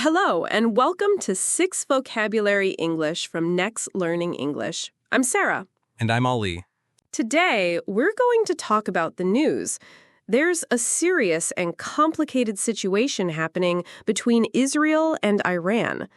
Hello, and welcome to 6 Vocabulary English from NEXX Learning English. I'm Sarah. And I'm Ali. Today, we're going to talk about the news. There's a serious and complicated situation happening between Israel and Iran.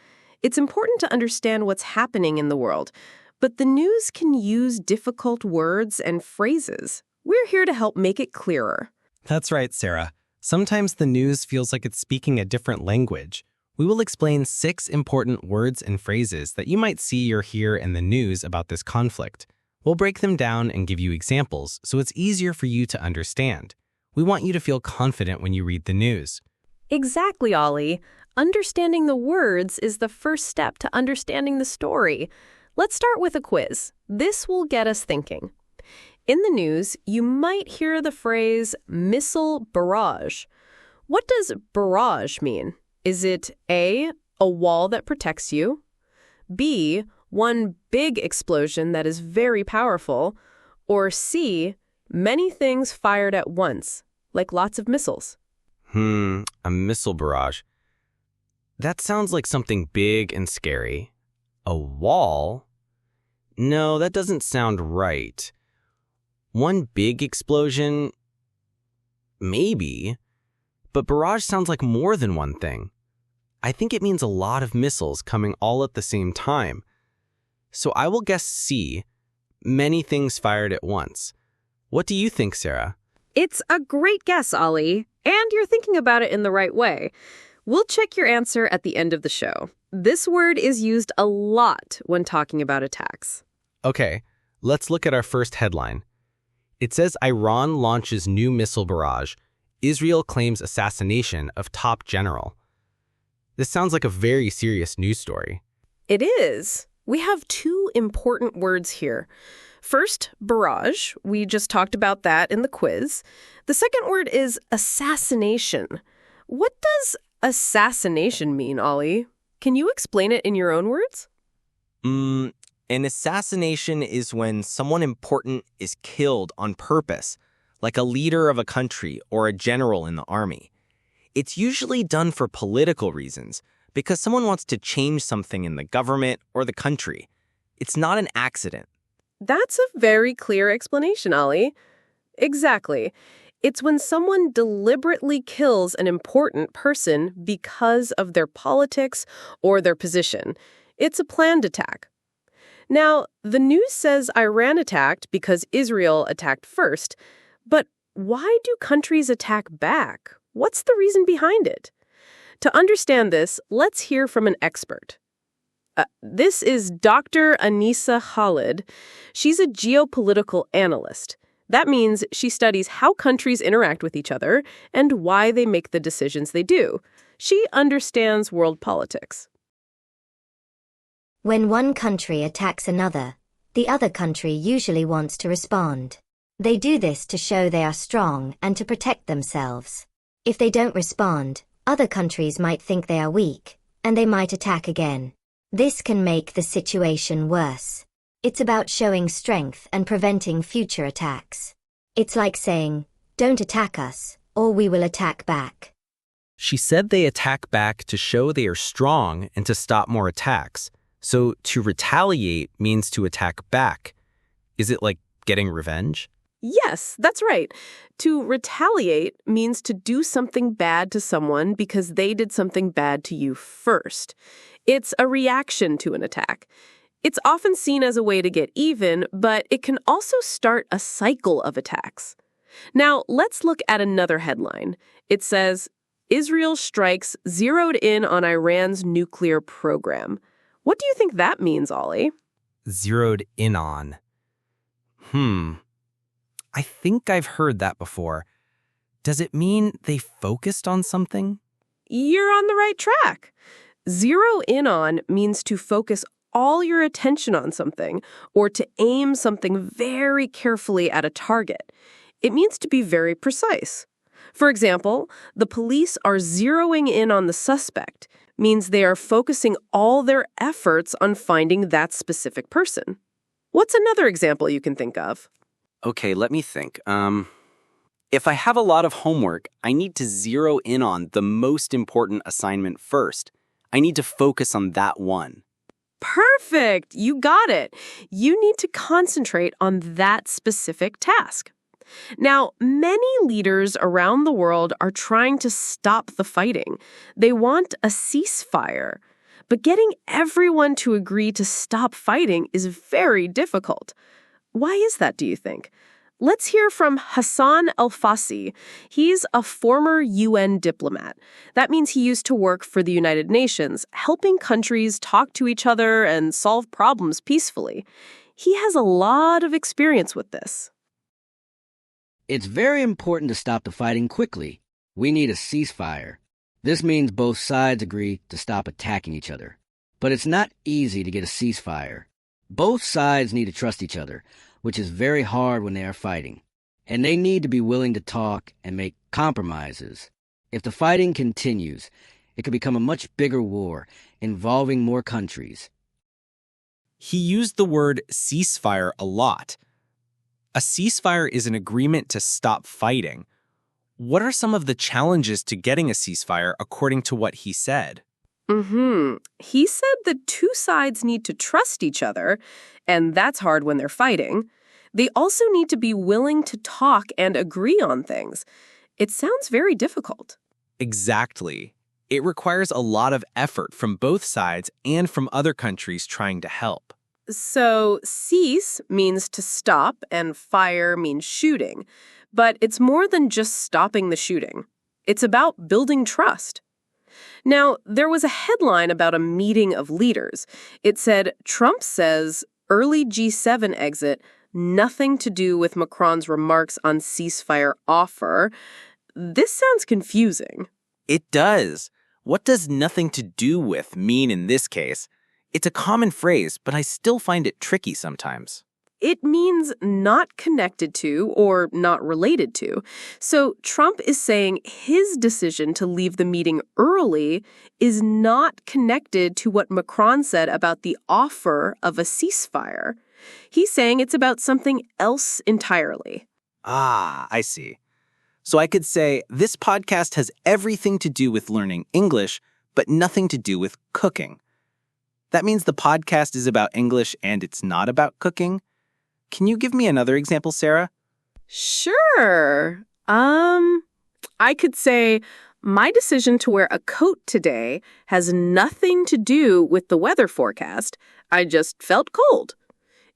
It's important to understand what's happening in the world, but the news can use difficult words and phrases. We're here to help make it clearer. That's right, Sarah. Sometimes the news feels like it's speaking a different language. We will explain 6 important words and phrases that you might see or hear in the news about this conflict. We'll break them down and give you examples so it's easier for you to understand. We want you to feel confident when you read the news. Exactly, Ollie. Understanding the words is the first step to understanding the story. Let's start with a quiz. This will get us thinking. In the news, you might hear the phrase missile barrage. What does barrage mean? Is it A, a wall that protects you, B, one big explosion that is very powerful, or C, many things fired at once, like lots of missiles? A missile barrage. That sounds like something big and scary. A wall? No, that doesn't sound right. One big explosion? Maybe. But barrage sounds like more than one thing. I think it means a lot of missiles coming all at the same time. So I will guess C, many things fired at once. What do you think, Sarah? It's a great guess, Ollie, and you're thinking about it in the right way. We'll check your answer at the end of the show. This word is used a lot when talking about attacks. Okay, let's look at our first headline. It says Iran launches new missile barrage. Israel claims assassination of top general. This sounds like a very serious news story. It is. We have 2 important words here. First, barrage. We just talked about that in the quiz. The second word is assassination. What does assassination mean, Ollie? Can you explain it in your own words? An assassination is when someone important is killed on purpose, like a leader of a country or a general in the army. It's usually done for political reasons, because someone wants to change something in the government or the country. It's not an accident. That's a very clear explanation, Ollie. Exactly. It's when someone deliberately kills an important person because of their politics or their position. It's a planned attack. Now, the news says Iran attacked because Israel attacked first, but why do countries attack back? What's the reason behind it? To understand this, let's hear from an expert. This is Dr. Anisa Khalid. She's a geopolitical analyst. That means she studies how countries interact with each other and why they make the decisions they do. She understands world politics. When one country attacks another, the other country usually wants to respond. They do this to show they are strong and to protect themselves. If they don't respond, other countries might think they are weak, and they might attack again. This can make the situation worse. It's about showing strength and preventing future attacks. It's like saying, don't attack us, or we will attack back. She said they attack back to show they are strong and to stop more attacks. So to retaliate means to attack back. Is it like getting revenge? Yes, that's right. To retaliate means to do something bad to someone because they did something bad to you first. It's a reaction to an attack. It's often seen as a way to get even, but it can also start a cycle of attacks. Now, let's look at another headline. It says, Israel strikes zeroed in on Iran's nuclear program. What do you think that means, Ollie? Zeroed in on. I think I've heard that before. Does it mean they focused on something? You're on the right track. Zero in on means to focus all your attention on something or to aim something very carefully at a target. It means to be very precise. For example, the police are zeroing in on the suspect means they are focusing all their efforts on finding that specific person. What's another example you can think of? Okay, let me think. If I have a lot of homework, I need to zero in on the most important assignment first. I need to focus on that one. Perfect! You got it. You need to concentrate on that specific task. Now, many leaders around the world are trying to stop the fighting. They want a ceasefire. But getting everyone to agree to stop fighting is very difficult. Why is that, do you think? Let's hear from Hassan El-Fassi. He's a former UN diplomat. That means he used to work for the United Nations, helping countries talk to each other and solve problems peacefully. He has a lot of experience with this. It's very important to stop the fighting quickly. We need a ceasefire. This means both sides agree to stop attacking each other. But it's not easy to get a ceasefire. Both sides need to trust each other, which is very hard when they are fighting. And they need to be willing to talk and make compromises. If the fighting continues, it could become a much bigger war, involving more countries. He used the word ceasefire a lot. A ceasefire is an agreement to stop fighting. What are some of the challenges to getting a ceasefire according to what he said? He said the two sides need to trust each other, and that's hard when they're fighting. They also need to be willing to talk and agree on things. It sounds very difficult. Exactly. It requires a lot of effort from both sides and from other countries trying to help. So, cease means to stop, and fire means shooting. But it's more than just stopping the shooting. It's about building trust. Now, there was a headline about a meeting of leaders. It said, Trump says, early G7 exit, nothing to do with Macron's remarks on ceasefire offer. This sounds confusing. It does. What does nothing to do with mean in this case? It's a common phrase, but I still find it tricky sometimes. It means not connected to or not related to. So Trump is saying his decision to leave the meeting early is not connected to what Macron said about the offer of a ceasefire. He's saying it's about something else entirely. Ah, I see. So I could say this podcast has everything to do with learning English, but nothing to do with cooking. That means the podcast is about English and it's not about cooking? Can you give me another example, Sarah? Sure. I could say, my decision to wear a coat today has nothing to do with the weather forecast. I just felt cold.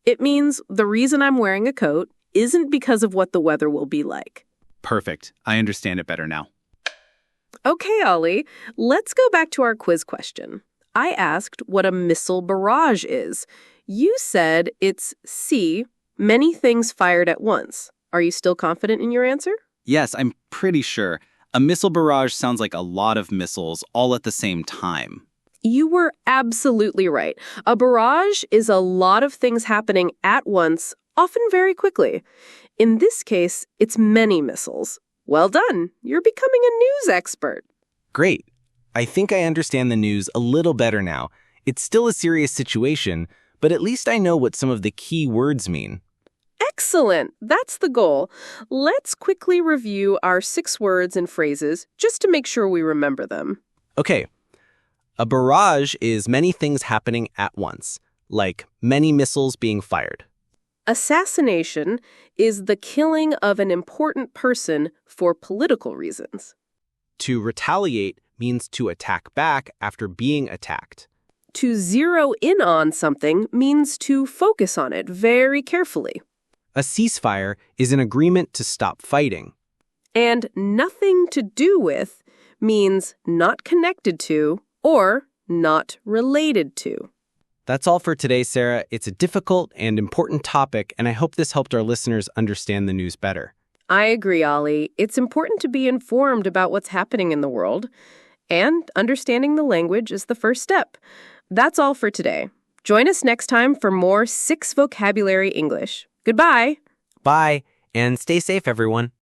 It means the reason I'm wearing a coat isn't because of what the weather will be like. Perfect. I understand it better now. Okay, Ollie, let's go back to our quiz question. I asked what a missile barrage is. You said it's C, many things fired at once. Are you still confident in your answer? Yes, I'm pretty sure. A missile barrage sounds like a lot of missiles all at the same time. You were absolutely right. A barrage is a lot of things happening at once, often very quickly. In this case, it's many missiles. Well done. You're becoming a news expert. Great. I think I understand the news a little better now. It's still a serious situation, but at least I know what some of the key words mean. Excellent. That's the goal. Let's quickly review our 6 words and phrases just to make sure we remember them. Okay. A barrage is many things happening at once, like many missiles being fired. Assassination is the killing of an important person for political reasons. To retaliate means to attack back after being attacked. To zero in on something means to focus on it very carefully. A ceasefire is an agreement to stop fighting. And nothing to do with means not connected to or not related to. That's all for today, Sarah. It's a difficult and important topic, and I hope this helped our listeners understand the news better. I agree, Ollie. It's important to be informed about what's happening in the world, and understanding the language is the first step. That's all for today. Join us next time for more 6 Vocabulary English. Goodbye. Bye, and stay safe, everyone.